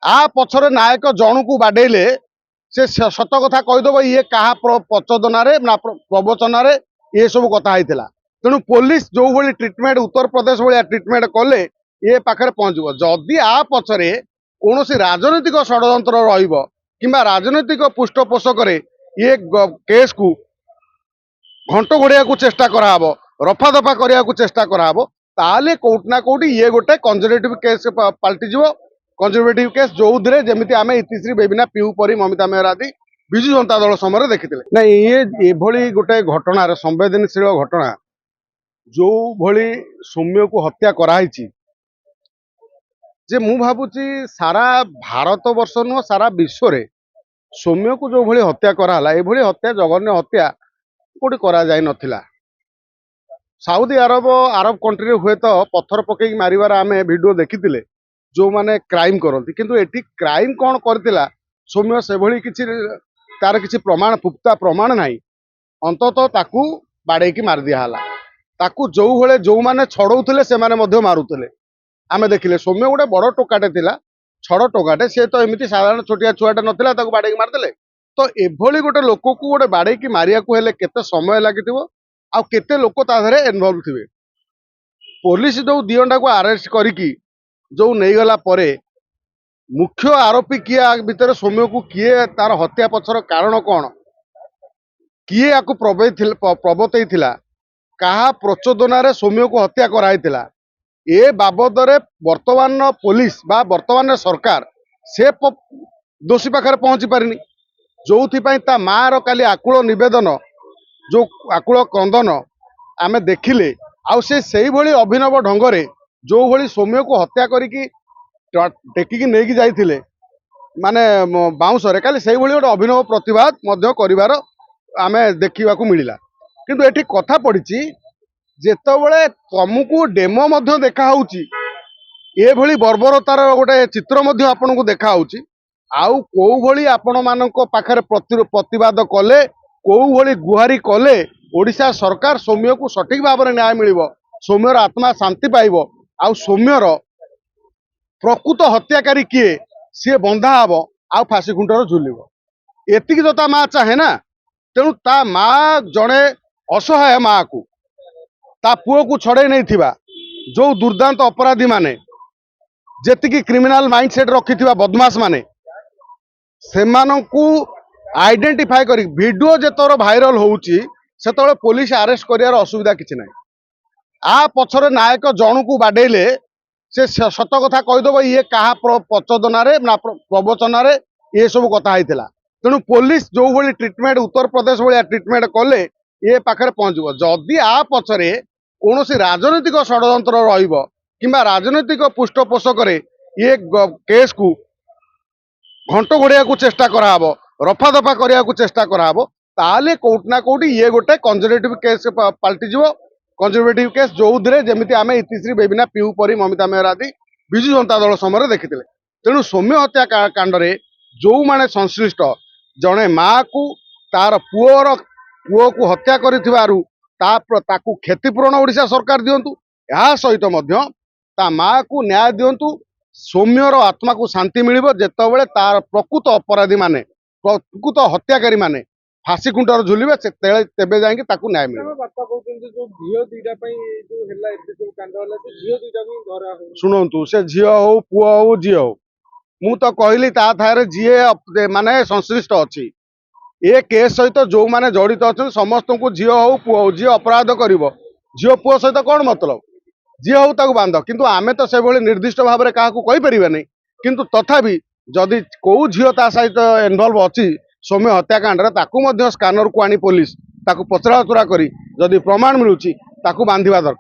आ पछरे नायक जणु को बाडेले से सत कथा कहीदेव ये क्या प्रचोदन ना प्रवचन ये सब कथा होता तेणु पुलिस जो भाई ट्रिटमेंट उत्तर प्रदेश भाया ट्रिटमेंट कले ये पाखे पहुंचब जदि आ पछरे कौन राजनैतिक षड्यंत्र कि राजनैतिक पृष्ठपोषक ये केस को घंट घोड़िया को चेष्टा कराब रफा दफा करने को चेष्टा कराब ताले कोटना कोटी ये गोटे कंजर्वेटिव केस पलटिज कंजर्वेटिव केस जो जमी आम इतिश्री बेबिना पिहू परी ममिता मेहर आदि विजु जनता दल समय देखते नहीं ये भली गोटे घटना संवेदनशील घटना जो भली सौम्य को हत्या कराई जे मु भावुची सारा भारत वर्ष नुह सारा विश्व रे सौम्य को जो भली हत्या कराला ये भली हत्या जघन्य हत्या कोटी करा जाय नथिला। साउदी अरब कंट्री हुए तो पत्थर पकई मारिबार आमे वीडियो देखिथिले जो माने क्राइम करती किंतु एटी क्राइम कौन करतिला सौम्य से भली किछि तार किछि प्रमाण पुख्ता प्रमाण नाही अंततः ताकू बाड़े की मार दिया हला ताकू जो भले जो माने छड़ौथिले से माने मध्य मारुथिले आमे देखिले सौम्य गोटे बड़ टोकाटे थिला छड़ टोकाटे से तो एमिति साधारण छोटिया छुआटे नथिला ताकू बाड़े की मारदेले तो एभली गोटे लोक को गोटे बाड़े की मारिया को हेले केते समय लागिथिबो आ केते लोक ता धरे इन्वॉल्व थिबे पुलिस जो दियंडा को अरेस्ट करिकी जो नहीं गला परे मुख्य आरोपी किए भितर सौम्य को किए तार हत्या पछर कारण कौन किए या प्रबतई कहा प्रचोदन सौम्य को हत्या कराइथिला ए बाबद वर्तमान पुलिस बा वर्तमान सरकार से दोषी पाखे पहुंची पारिनी जो ता मार काली आकुल निवेदन जो आकुल क्रंदन आमे देखिले आउ से भली अभिनव ढंगरे जो भली सौम्य को हत्या करिकी टेकिकी नेकी जाइथिले माने बाउंसरे काली से भली गोटे अभिनव प्रतिवाद मध्य करिवार आमे देखिबाकू मिलिला किंतु एठी कथा पड़िची जेतबेले तुमको डेमो मध्य देखा होउची ए भली बर्बरतार गोटे चित्र मध्य आपनको देखा होउची आउ को भली आपण मानको पाखरे प्रतिवाद कले को भली गुहारी कले ओडिशा सरकार सौम्य को सठिक भाव में न्याय मिलिबो सौम्यर आत्मा शांति पाइबो आउ सौम्यर प्रकृत हत्याकारी किए सी बंधा हम आउ फांसी खुंटर झुलिब एतिक तो ता माँ चाहे ना तेणु ता माँ जड़े असहाय माँ को ता पुओ को छड़े नहीं थिबा जो दुर्दांत अपराधी माने जेतिकी क्रिमिनाल माइंडसेट रखिथिबा बदमाश माने सेमानंकु आइडेंटिफाई करी वीडियो जेतोर भाइराल होउची सेतोले पुलिस अरेस्ट करियार असुविधा किछि नाही आ पछरे नायक जणु को बाडेले से सत कथा कहीदेव ये क्या प्रचोदन ना प्रवचन ये सब कथा होता तेणु पुलिस जो भाई ट्रिटमेंट उत्तर प्रदेश भाया ट्रिटमेंट कले ये पाखे पहुंचब जदि आ पछरे कौन राजनैतिक षड्यंत्र कि राजनैतिक पृष्ठपोषक ये केस को घंट घोड़िया को चेष्टा कराब रफा दफा करने को चेष्टा कराब ताले कोटना कोटी ये गोटे कंजर्वेटिव केस पलटिज कंजर्वेटिव केस जो जमी आम इतिश्री बेबिना पिहू परी ममिता मेहर आदि विजु जनता दल समय देखते तेणु सौम्य हत्या कांड जो माने संश्लिष्ट जड़े माँ को तार पुओ को हत्या करिथिबारु ताकू क्षतिपूरण ओडिशा सरकार दिंतु या सहित ता माँ को न्याय दिंतु सौम्यर आत्मा को शांति मिलिबो जेतेबेले तार प्रकृत अपराधी माने प्रकृत हत्याकारी माने फांसी खुंटर झुलिबे तेबे जाइए ताकू न्याय मिले शुणु से झी हो पुओ हो झी हो मु तो कहली ता थारे जीए माने संश्लिष्ट अच्छी ए केस सहित जो माने जड़ित अच्छा समस्त को झी हो पुओ हो जी अपराध कर झी पुओ सहित कौन मतलब जी हो ताकू बांध किंतु आमे तो से भली निर्दिष्ट भाव में क्या कहि परिबे नहीं किंतु तथापि जदि को झील ता सहित इन्वॉल्व अच्छी सौम्य हत्याकांड ताकू स्कानर को आनी पुलिस ताकू पचराउचरा करी जदि प्रमाण मिलूची ताकू बांधिबा दरकार।